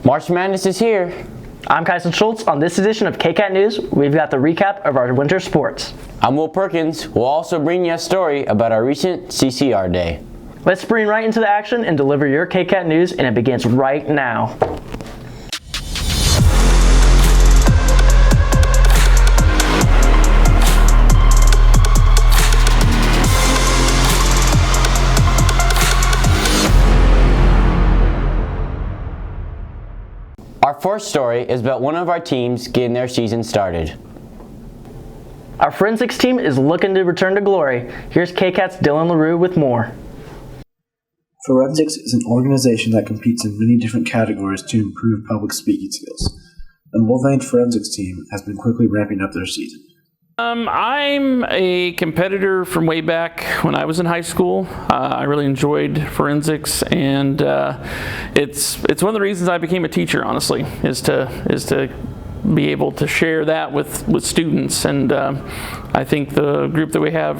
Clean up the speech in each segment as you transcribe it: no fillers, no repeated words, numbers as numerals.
March Madness is here. I'm Kyson Schultz. On this edition of Kcat News, we've got the recap of our winter sports. I'm Will Perkins. We'll also bring you a story about our recent CCR day. Let's spring right into the action and deliver your Kcat News, and it begins right now. Our first story is about one of our teams getting their season started. Our forensics team is looking to return to glory. Here's Kcat's Dylan LaRue with more. Forensics is an organization that competes in many different categories to improve public speaking skills. The Mulvane forensics team has been quickly ramping up their season. I'm a competitor from way back when I was in high school. I really enjoyed forensics, and it's one of the reasons I became a teacher, honestly, is to be able to share that with students, and I think the group that we have,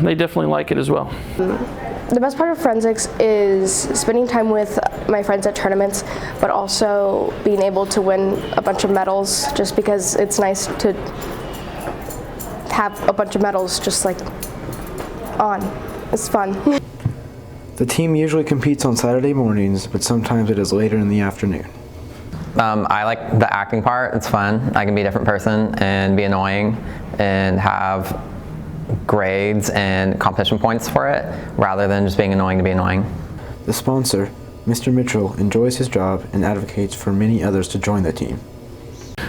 they definitely like it as well. The best part of forensics is spending time with my friends at tournaments, but also being able to win a bunch of medals, just because it's nice to have a bunch of medals just like on. It's fun. The team usually competes on Saturday mornings, but sometimes it is later in the afternoon. I like the acting part. It's fun. I can be a different person and be annoying and have grades and competition points for it rather than just being annoying to be annoying. The sponsor, Mr. Mitchell, enjoys his job and advocates for many others to join the team.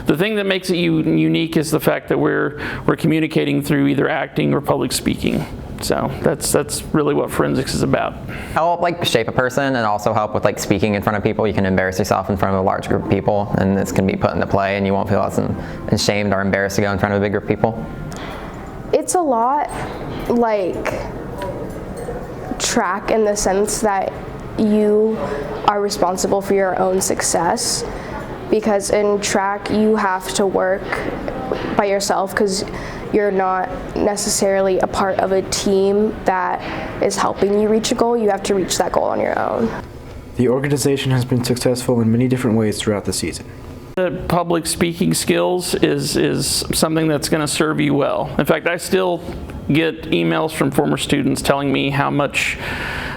The thing that makes it unique is the fact that we're communicating through either acting or public speaking. So that's really what forensics is about. Help shape a person, and also help with speaking in front of people. You can embarrass yourself in front of a large group of people, and this can be put into play, and you won't feel as ashamed or embarrassed to go in front of a big group of people. It's a lot like track in the sense that you are responsible for your own success, because in track you have to work by yourself because you're not necessarily a part of a team that is helping you reach a goal. You have to reach that goal on your own. The organization has been successful in many different ways throughout the season. The public speaking skills is something that's going to serve you well. In fact, I still get emails from former students telling me how much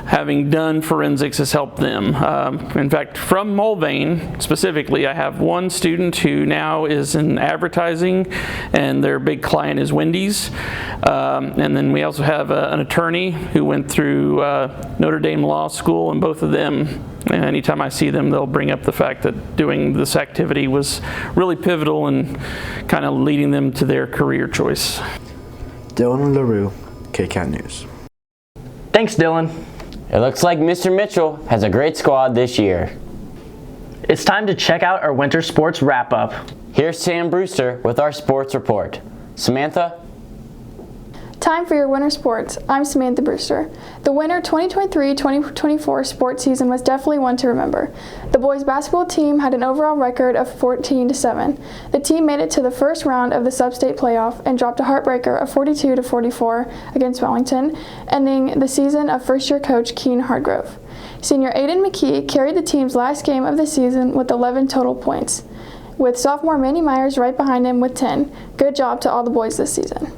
having done forensics has helped them. In fact, from Mulvane specifically, I have one student who now is in advertising, and their big client is Wendy's. And then we also have an attorney who went through Notre Dame Law School, and both of them, anytime I see them, they'll bring up the fact that doing this activity was really pivotal in kind of leading them to their career choice. Dylan LaRue, Kcat News. Thanks, Dylan. It looks like Mr. Mitchell has a great squad this year. It's time to check out our winter sports wrap-up. Here's Sam Brewster with our sports report. Samantha? Time for your winter sports. I'm Samantha Brewster. The winter 2023-2024 sports season was definitely one to remember. The boys basketball team had an overall record of 14-7. The team made it to the first round of the sub-state playoff and dropped a heartbreaker of 42-44 against Wellington, ending the season of first-year coach Keen Hardgrove. Senior Aiden McKee carried the team's last game of the season with 11 total points, with sophomore Manny Myers right behind him with 10. Good job to all the boys this season.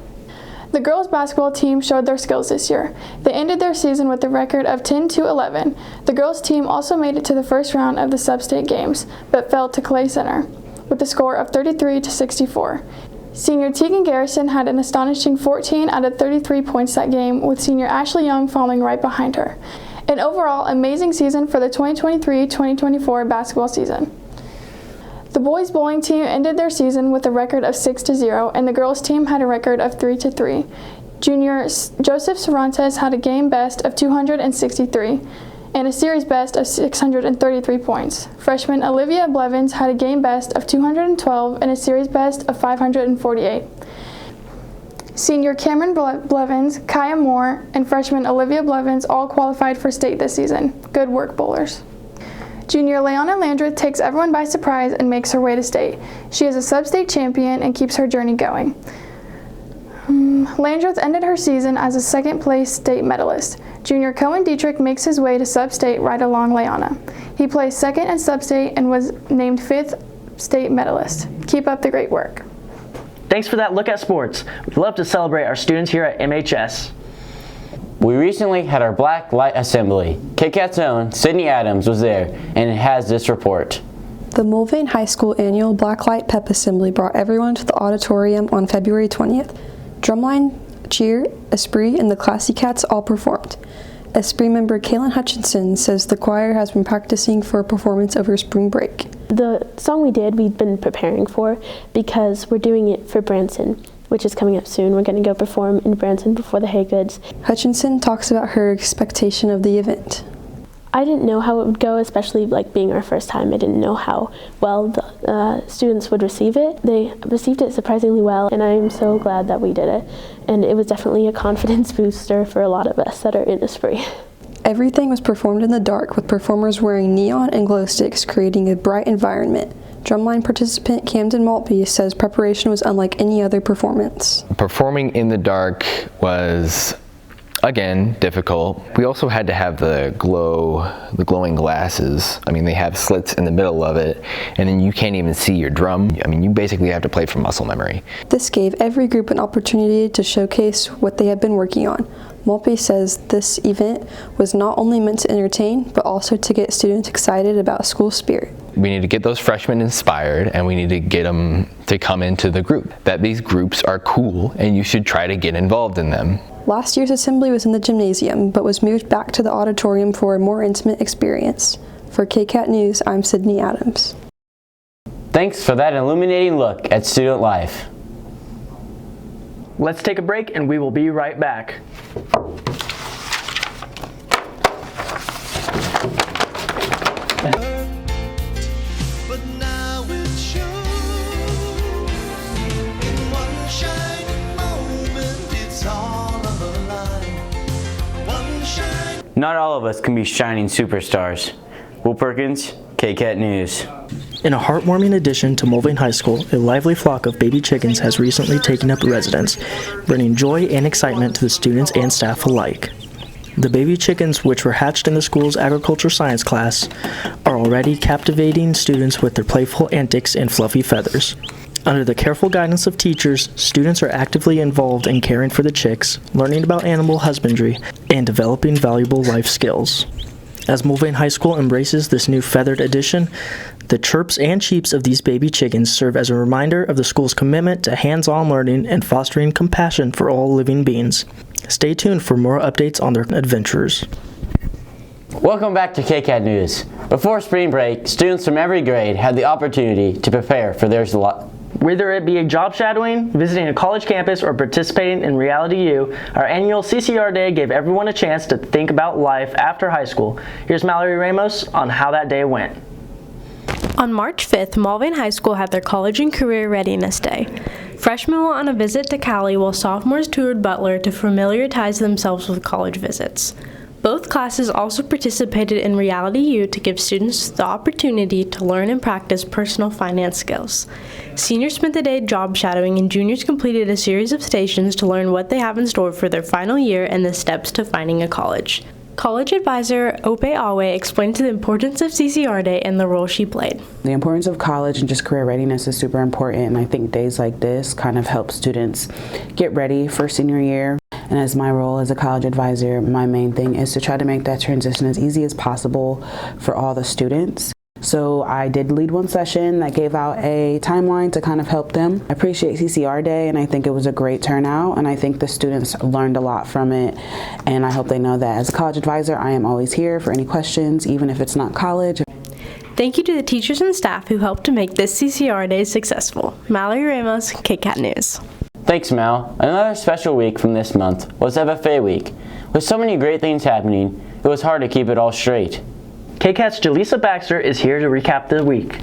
The girls basketball team showed their skills this year. They ended their season with a record of 10-11. The girls team also made it to the first round of the sub-state games, but fell to Clay Center with a score of 33-64. Senior Tegan Garrison had an astonishing 14 out of 33 points that game, with senior Ashley Young following right behind her. An overall amazing season for the 2023-2024 basketball season. The boys bowling team ended their season with a record of 6-0, and the girls team had a record of 3-3. Junior Joseph Cervantes had a game best of 263 and a series best of 633 points. Freshman Olivia Blevins had a game best of 212 and a series best of 548. Senior Cameron Blevins, Kaya Moore, and freshman Olivia Blevins all qualified for state this season. Good work, bowlers. Junior Leona Landreth takes everyone by surprise and makes her way to state. She is a sub-state champion and keeps her journey going. team, Landreth ended her season as a second-place state medalist. Junior Cohen Dietrich makes his way to sub-state right along Leanna. He placed second in sub-state and was named 5th state medalist. Keep up the great work. Thanks for that look at sports. We'd love to celebrate our students here at MHS. We recently had our Blacklight assembly. Kcat's own Sydney Adams was there and has this report. The Mulvane High School annual Blacklight Pep Assembly brought everyone to the auditorium on February 20th. Drumline, cheer, Esprit, and the Classy Cats all performed. Esprit member Kaylin Hutchinson says the choir has been practicing for a performance over spring break. The song we've been preparing for because we're doing it for Branson, which is coming up soon. We're going to go perform in Branson before the Haygoods. Hutchinson talks about her expectation of the event. I didn't know how it would go, especially like being our first time. I didn't know how well the students would receive it. They received it surprisingly well, and I'm so glad that we did it. And it was definitely a confidence booster for a lot of us that are in Esprit. Everything was performed in the dark, with performers wearing neon and glow sticks, creating a bright environment. Drumline participant Camden Maltby says preparation was unlike any other performance. Performing in the dark was, again, difficult. We also had to have the glowing glasses. I mean, they have slits in the middle of it, and then you can't even see your drum. I mean, you basically have to play from muscle memory. This gave every group an opportunity to showcase what they had been working on. Maltby says this event was not only meant to entertain, but also to get students excited about school spirit. We need to get those freshmen inspired, and we need to get them to come into the group. That these groups are cool, and you should try to get involved in them. Last year's assembly was in the gymnasium, but was moved back to the auditorium for a more intimate experience. For Kcat News, I'm Sydney Adams. Thanks for that illuminating look at student life. Let's take a break and we will be right back. Not all of us can be shining superstars. Will Perkins, Kcat News. In a heartwarming addition to Mulvane High School, a lively flock of baby chickens has recently taken up residence, bringing joy and excitement to the students and staff alike. The baby chickens, which were hatched in the school's agriculture science class, are already captivating students with their playful antics and fluffy feathers. Under the careful guidance of teachers, students are actively involved in caring for the chicks, learning about animal husbandry, and developing valuable life skills. As Mulvane High School embraces this new feathered addition, the chirps and cheeps of these baby chickens serve as a reminder of the school's commitment to hands-on learning and fostering compassion for all living beings. Stay tuned for more updates on their adventures. Welcome back to Kcat News. Before spring break, students from every grade had the opportunity to prepare for their Whether it be a job shadowing, visiting a college campus, or participating in Reality U, our annual CCR Day gave everyone a chance to think about life after high school. Here's Mallory Ramos on how that day went. On March 5th, Mulvane High School had their College and Career Readiness Day. Freshmen went on a visit to Cali while sophomores toured Butler to familiarize themselves with college visits. Both classes also participated in Reality U to give students the opportunity to learn and practice personal finance skills. Seniors spent the day job shadowing, and juniors completed a series of stations to learn what they have in store for their final year and the steps to finding a college. College advisor Ope Awe explained the importance of CCR Day and the role she played. The importance of college and just career readiness is super important, and I think days like this kind of help students get ready for senior year. And as my role as a college advisor, my main thing is to try to make that transition as easy as possible for all the students. So I did lead one session that gave out a timeline to kind of help them. I appreciate CCR Day, and I think it was a great turnout, and I think the students learned a lot from it, and I hope they know that as a college advisor, I am always here for any questions, even if it's not college. Thank you to the teachers and staff who helped to make this CCR Day successful. Mallory Ramos, Kcat News. Thanks, Mal. Another special week from this month was FFA week. With so many great things happening, it was hard to keep it all straight. Kcat's Jaleesa Baxter is here to recap the week.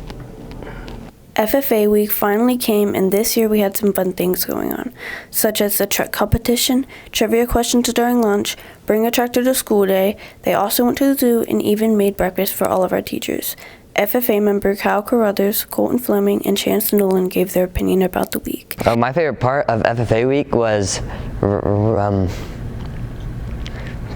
FFA week finally came, and this year we had some fun things going on, such as the truck competition, trivia questions during lunch, bring a tractor to school day. They also went to the zoo and even made breakfast for all of our teachers. FFA member Kyle Carruthers, Colton Fleming, and Chance Nolan gave their opinion about the week. My favorite part of FFA week was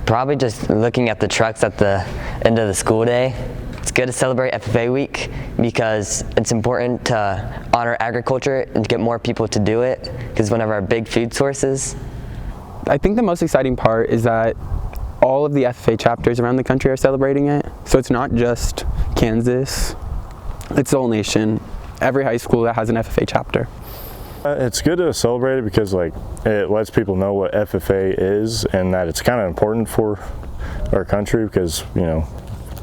Probably just looking at the trucks at the end of the school day. It's good to celebrate FFA week because it's important to honor agriculture and get more people to do it because it's one of our big food sources. I think the most exciting part is that all of the FFA chapters around the country are celebrating it. So it's not just Kansas, it's the whole nation. Every high school that has an FFA chapter. It's good to celebrate it because it lets people know what FFA is and that it's kind of important for our country because you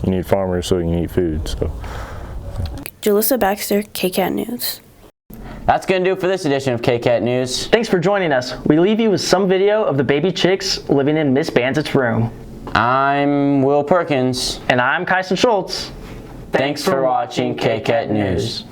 need farmers so you can eat food. So. Jalissa Baxter, Kcat News. That's going to do it for this edition of Kcat News. Thanks for joining us. We leave you with some video of the baby chicks living in Miss Bandit's room. I'm Will Perkins. And I'm Kyson Schultz. Thanks for watching Kcat News.